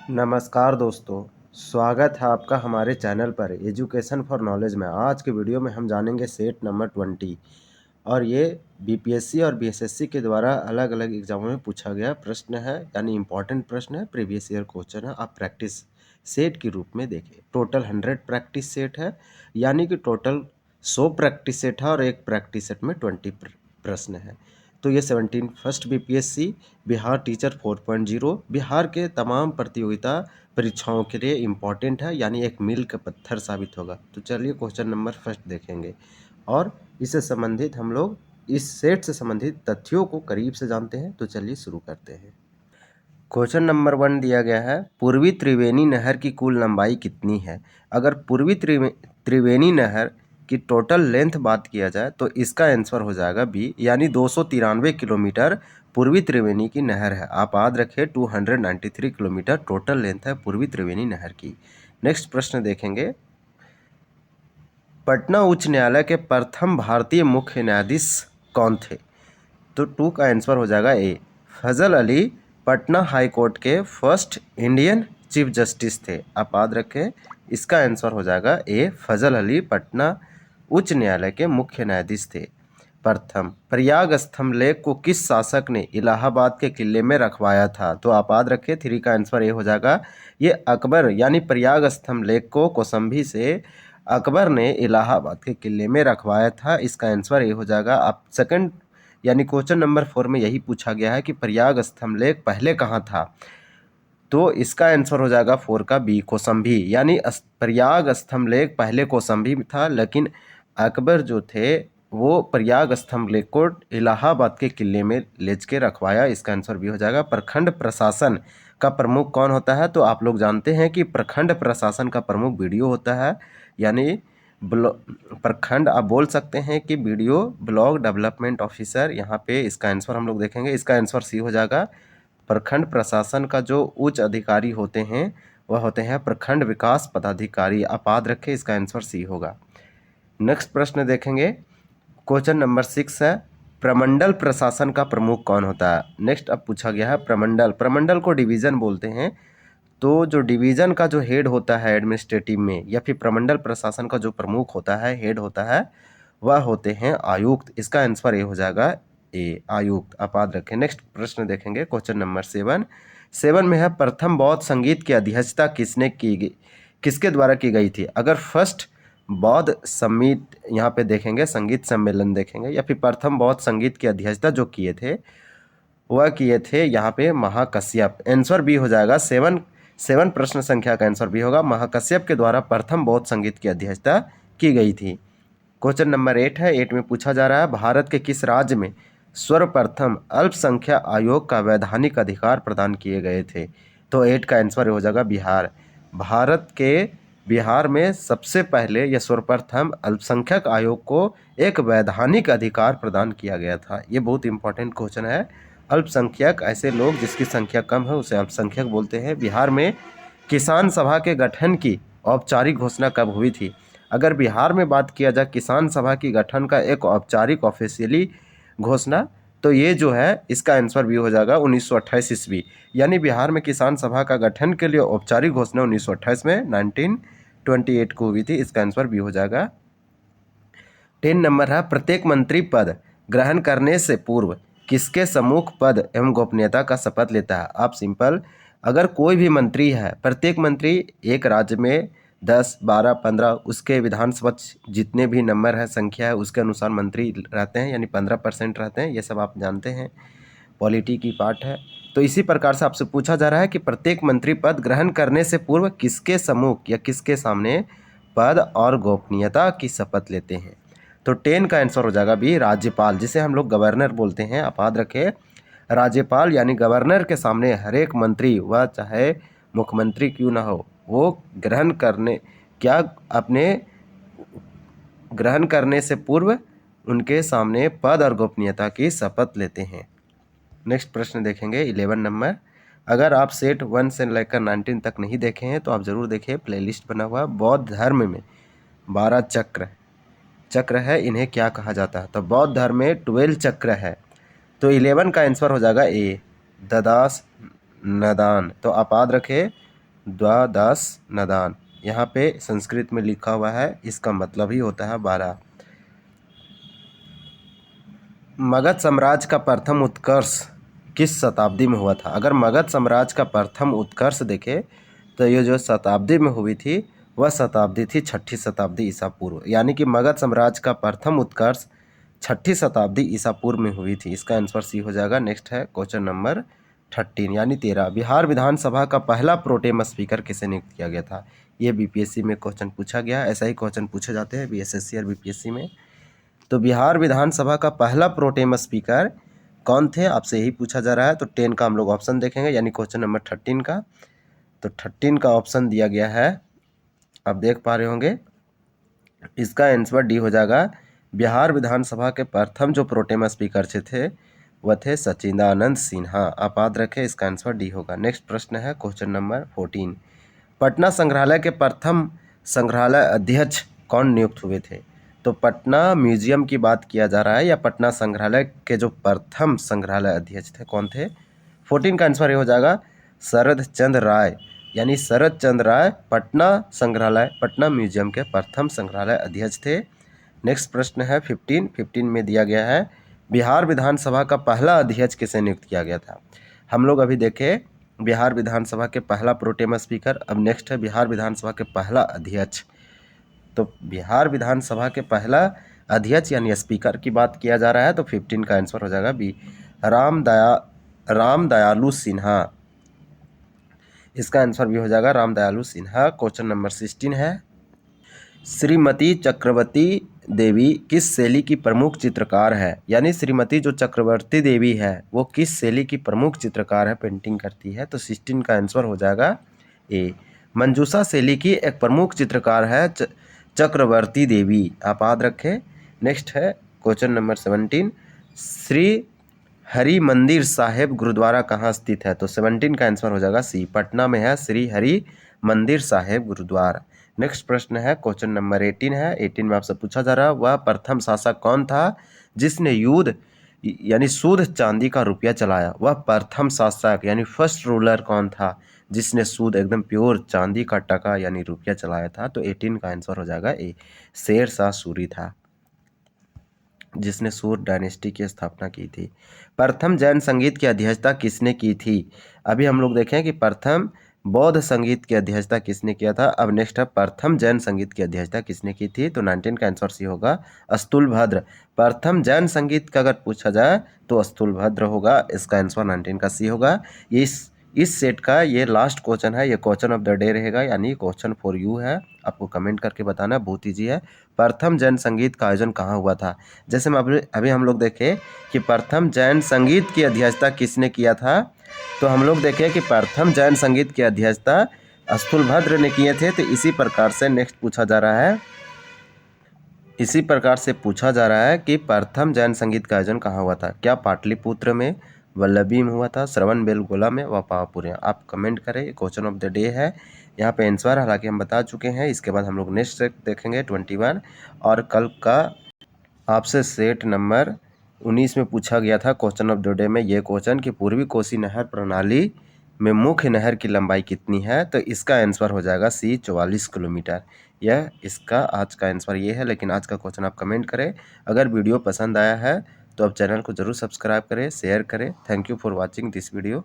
नमस्कार दोस्तों, स्वागत है आपका हमारे चैनल पर एजुकेशन फॉर नॉलेज में। आज के वीडियो में हम जानेंगे सेट नंबर 20 और ये बीपीएससी और बीएसएससी के द्वारा अलग अलग एग्जामों में पूछा गया प्रश्न है, यानी इम्पॉर्टेंट प्रश्न है, प्रीवियस ईयर क्वेश्चन है। आप प्रैक्टिस सेट के रूप में देखें। टोटल 100 प्रैक्टिस सेट है, यानी कि टोटल 100 प्रैक्टिस सेट है और एक प्रैक्टिस सेट में 20 प्रश्न है। तो ये 17 first BPSC Bihar teacher 4.0 Bihar के तमाम प्रतियोगिता परीक्षाओं के लिए इम्पॉर्टेंट है, यानी एक मील का पत्थर साबित होगा। तो चलिए क्वेश्चन नंबर फर्स्ट देखेंगे और इससे संबंधित हम लोग इस सेट से संबंधित तथ्यों को करीब से जानते हैं। तो चलिए शुरू करते हैं। क्वेश्चन नंबर 1 दिया गया है, पूर्वी त्रिवेणी नहर की कुल लंबाई कितनी है? अगर पूर्वी त्रिवेणी नहर की टोटल लेंथ बात किया जाए तो इसका आंसर हो जाएगा बी, यानी 293 किलोमीटर पूर्वी त्रिवेणी की नहर है। आप याद रखें 293 किलोमीटर टोटल लेंथ है पूर्वी त्रिवेणी नहर की। नेक्स्ट प्रश्न देखेंगे, पटना उच्च न्यायालय के प्रथम भारतीय मुख्य न्यायाधीश कौन थे? तो 2 का आंसर हो जाएगा ए, फजल अली पटना हाई कोर्ट के फर्स्ट इंडियन चीफ जस्टिस थे। आप याद रखें इसका आंसर हो जाएगा ए, फजल अली पटना उच्च न्यायालय के मुख्य न्यायाधीश थे। प्रथम, प्रयाग स्तंभ लेख को किस शासक ने इलाहाबाद के किले में रखवाया था? तो आप याद रखें 3 का आंसर ए हो जाएगा, ये अकबर, यानी प्रयाग स्तंभ लेख को कौशाम्बी से अकबर ने इलाहाबाद के किले में रखवाया था। इसका आंसर ये हो जाएगा। आप सेकंड, यानी क्वेश्चन नंबर 4 में यही पूछा गया है कि प्रयाग स्तंभ लेख पहले कहाँ था? तो इसका आंसर हो जाएगा 4 का बी, कौशाम्बी, यानी प्रयाग स्तंभ लेख पहले कौशाम्बी में था, लेकिन अकबर जो थे वो प्रयाग स्तंभ लेख को इलाहाबाद के किले में ले के रखवाया। इसका आंसर भी हो जाएगा। प्रखंड प्रशासन का प्रमुख कौन होता है? तो आप लोग जानते हैं कि प्रखंड प्रशासन का प्रमुख बीडीओ होता है, यानी प्रखंड आप बोल सकते हैं कि बीडीओ ब्लॉक डेवलपमेंट ऑफिसर। यहाँ पे इसका आंसर हम लोग देखेंगे, इसका आंसर सी हो जाएगा। प्रखंड प्रशासन का जो उच्च अधिकारी होते हैं वह होते हैं प्रखंड विकास पदाधिकारी। आप याद रखें इसका आंसर सी होगा। नेक्स्ट प्रश्न देखेंगे, क्वेश्चन नंबर 6 है, प्रमंडल प्रशासन का प्रमुख कौन होता है? नेक्स्ट अब पूछा गया है प्रमंडल। प्रमंडल को डिवीजन बोलते हैं। तो जो डिवीजन का जो हेड होता है एडमिनिस्ट्रेटिव में, या फिर प्रमंडल प्रशासन का जो प्रमुख होता है, हेड होता है, वह होते हैं आयुक्त। इसका आंसर ये हो जाएगा ए, आयुक्त। आप याद रखें। नेक्स्ट प्रश्न देखेंगे क्वेश्चन नंबर 7 में है, प्रथम बौद्ध संगीत की अध्यक्षता किसके द्वारा की गई थी? अगर फर्स्ट बौद्ध समिट यहाँ पे देखेंगे, संगीत सम्मेलन देखेंगे, या फिर प्रथम बौद्ध संगीत की अध्यक्षता जो किए थे वह किए थे यहाँ पे महाकश्यप। आंसर बी हो जाएगा। 7 प्रश्न संख्या का आंसर भी होगा। महाकश्यप के द्वारा प्रथम बौद्ध संगीत की अध्यक्षता की गई थी। क्वेश्चन नंबर 8 है। 8 में पूछा जा रहा है, भारत के किस राज्य में सर्वप्रथम अल्पसंख्यक आयोग का वैधानिक अधिकार प्रदान किए गए थे? तो 8 का आंसर हो जाएगा बिहार। भारत के बिहार में सबसे पहले या सर्वप्रथम अल्पसंख्यक आयोग को एक वैधानिक अधिकार प्रदान किया गया था। ये बहुत इंपॉर्टेंट क्वेश्चन है। अल्पसंख्यक ऐसे लोग जिसकी संख्या कम है उसे अल्पसंख्यक बोलते हैं। बिहार में किसान सभा के गठन की औपचारिक घोषणा कब हुई थी? अगर बिहार में बात किया जाए किसान सभा की गठन का एक औपचारिक ऑफिशियली घोषणा, तो ये जो है इसका आंसर भी हो जाएगा 1928 ईस्वी। यानी बिहार में किसान सभा का गठन के लिए औपचारिक घोषणा 1928 में 1928 को हुई थी। इसका आंसर भी हो जाएगा। 10 नंबर है, प्रत्येक मंत्री पद ग्रहण करने से पूर्व किसके सम्मुख पद एवं गोपनीयता का शपथ लेता है? आप सिंपल, अगर कोई भी मंत्री है, प्रत्येक मंत्री एक राज्य में 10, 12, 15 उसके विधानसभा जितने भी नंबर है, संख्या है, उसके अनुसार मंत्री रहते हैं, यानी 15% रहते हैं। ये सब आप जानते हैं, पॉलिटी की पार्ट है। तो इसी प्रकार से आपसे पूछा जा रहा है कि प्रत्येक मंत्री पद ग्रहण करने से पूर्व किसके सम्मुख या किसके सामने पद और गोपनीयता की शपथ लेते हैं? तो 10 का आंसर हो जाएगा बी, राज्यपाल, जिसे हम लोग गवर्नर बोलते हैं। आप याद रखें, राज्यपाल यानी गवर्नर के सामने हर एक मंत्री, वह चाहे मुख्यमंत्री क्यों ना हो, वो अपने ग्रहण करने से पूर्व उनके सामने पद और गोपनीयता की शपथ लेते हैं। नेक्स्ट प्रश्न देखेंगे 11 नंबर। अगर आप सेट 1 से लेकर 19 तक नहीं देखे हैं तो आप ज़रूर देखिए, प्लेलिस्ट बना हुआ। बौद्ध धर्म में 12 चक्र है, इन्हें क्या कहा जाता है? तो बौद्ध धर्म में 12 चक्र है। तो 11 का आंसर हो जाएगा ए, द्वादश नदान। तो आप याद रखें द्वादश नदान। यहाँ पे संस्कृत में लिखा हुआ है, इसका मतलब ही होता है 12। मगध साम्राज्य का प्रथम उत्कर्ष किस शताब्दी में हुआ था? अगर मगध साम्राज्य का प्रथम उत्कर्ष देखें तो ये जो शताब्दी में हुई थी वह शताब्दी थी 6ठी शताब्दी ईसा पूर्व, यानी कि मगध साम्राज्य का प्रथम उत्कर्ष 6ठी शताब्दी ईसा पूर्व में हुई थी। इसका आंसर सी हो जाएगा। नेक्स्ट है क्वेश्चन नंबर 13 यानी 13। बिहार विधानसभा का पहला प्रोटेम स्पीकर किसे नियुक्त किया गया था? ये बीपीएससी में क्वेश्चन पूछा गया, ऐसा ही क्वेश्चन पूछे जाते हैं बीएसएससी और बीपीएससी में। तो बिहार विधानसभा का पहला प्रोटेम स्पीकर कौन थे, आपसे यही पूछा जा रहा है। तो 10 का हम लोग ऑप्शन देखेंगे, यानी क्वेश्चन नंबर 13 का। तो 13 का ऑप्शन दिया गया है, आप देख पा रहे होंगे। इसका आंसर डी हो जाएगा। बिहार विधानसभा के प्रथम जो प्रोटेम स्पीकर थे वह थे सच्चिदानंद सिन्हा। आप याद रखें, इसका आंसर डी होगा। नेक्स्ट प्रश्न है क्वेश्चन नंबर 14। पटना संग्रहालय के प्रथम संग्रहालय अध्यक्ष कौन नियुक्त हुए थे? तो पटना म्यूजियम की बात किया जा रहा है, या पटना संग्रहालय के जो प्रथम संग्रहालय अध्यक्ष थे कौन थे? 14 का आंसर ये हो जाएगा शरद चंद्र राय, यानी शरद चंद्र राय पटना संग्रहालय, पटना म्यूजियम के प्रथम संग्रहालय अध्यक्ष थे। नेक्स्ट प्रश्न है 15 में दिया गया है, बिहार विधानसभा का पहला अध्यक्ष किसे नियुक्त किया गया था? हम लोग अभी देखें बिहार विधानसभा के पहला प्रोटेम स्पीकर, अब नेक्स्ट है बिहार विधानसभा के पहला अध्यक्ष। तो बिहार विधानसभा के पहला अध्यक्ष यानी स्पीकर की बात किया जा रहा है, तो 15 का आंसर हो जाएगा बी, राम दयालु सिन्हा। इसका आंसर भी हो जाएगा राम दयालु सिन्हा। क्वेश्चन नंबर 16 है, श्रीमती चक्रवर्ती देवी किस शैली की प्रमुख चित्रकार है? यानी श्रीमती जो चक्रवर्ती देवी है वो किस शैली की प्रमुख चित्रकार है, पेंटिंग करती है? तो 16 का आंसर हो जाएगा ए, मंजूषा शैली की एक प्रमुख चित्रकार है चक्रवर्ती देवी, आप याद रखें। नेक्स्ट है क्वेश्चन नंबर 17, श्री हरि मंदिर साहिब गुरुद्वारा कहाँ स्थित है? तो 17 का आंसर हो जाएगा सी, पटना में है श्री हरि मंदिर साहिब गुरुद्वारा। नेक्स्ट प्रश्न है क्वेश्चन नंबर 18 है। 18 में आपसे पूछा जा रहा है, वह प्रथम शासक कौन था जिसने युद्ध यानी शुद्ध चांदी का रुपया चलाया? वह प्रथम शासक यानी फर्स्ट रूलर कौन था जिसने शुद्ध एकदम प्योर चांदी का टका यानी रुपया चलाया था? तो 18 का आंसर हो जाएगा ए, शेर शाह सूरी था जिसने सूर्य डायनेस्टी की स्थापना की थी। प्रथम जैन संगीत की अध्यक्षता किसने की थी? अभी हम लोग देखें कि प्रथम बौद्ध संगीत की अध्यक्षता किसने किया था। अब नेक्स्ट है प्रथम जैन संगीत की अध्यक्षता किसने की थी? तो 19 का आंसर सी होगा अस्तुलभद्र। प्रथम जैन संगीत का अगर पूछा जाए तो अस्तुलभद्र होगा, इसका आंसर 19 का सी होगा। इस सेट का ये लास्ट क्वेश्चन है, ये क्वेश्चन ऑफ द डे रहेगा, यानी क्वेश्चन फॉर यू है, आपको कमेंट करके बताना, बहुत ईजी है। प्रथम जैन संगीत का आयोजन कहाँ हुआ था? जैसे में अभी हम लोग देखें कि प्रथम जैन संगीत की अध्यक्षता किसने किया था, तो हम लोग देखें कि प्रथम जैन संगीत की अध्यक्षता अस्तुलभद्र ने किए थे। तो इसी प्रकार से नेक्स्ट पूछा जा रहा है, इसी प्रकार से पूछा जा रहा है कि प्रथम जैन संगीत का आयोजन कहाँ हुआ था? क्या पाटलिपुत्र में, वल्लभी में हुआ था, श्रवण बेलगोला में, व पावापुर में? आप कमेंट करें, क्वेश्चन ऑफ द डे है। यहाँ पे आंसर हालांकि हम बता चुके हैं। इसके बाद हम लोग नेक्स्ट देखेंगे 21, और कल का आपसे सेट नंबर 19 में पूछा गया था क्वेश्चन ऑफ द डे में ये क्वेश्चन कि पूर्वी कोसी नहर प्रणाली में मुख्य नहर की लंबाई कितनी है? तो इसका आंसर हो जाएगा सी, 44 किलोमीटर। यह इसका आज का आंसर ये है, लेकिन आज का क्वेश्चन आप कमेंट करें। अगर वीडियो पसंद आया है तो आप चैनल को जरूर सब्सक्राइब करें, शेयर करें। Thank you for watching this video.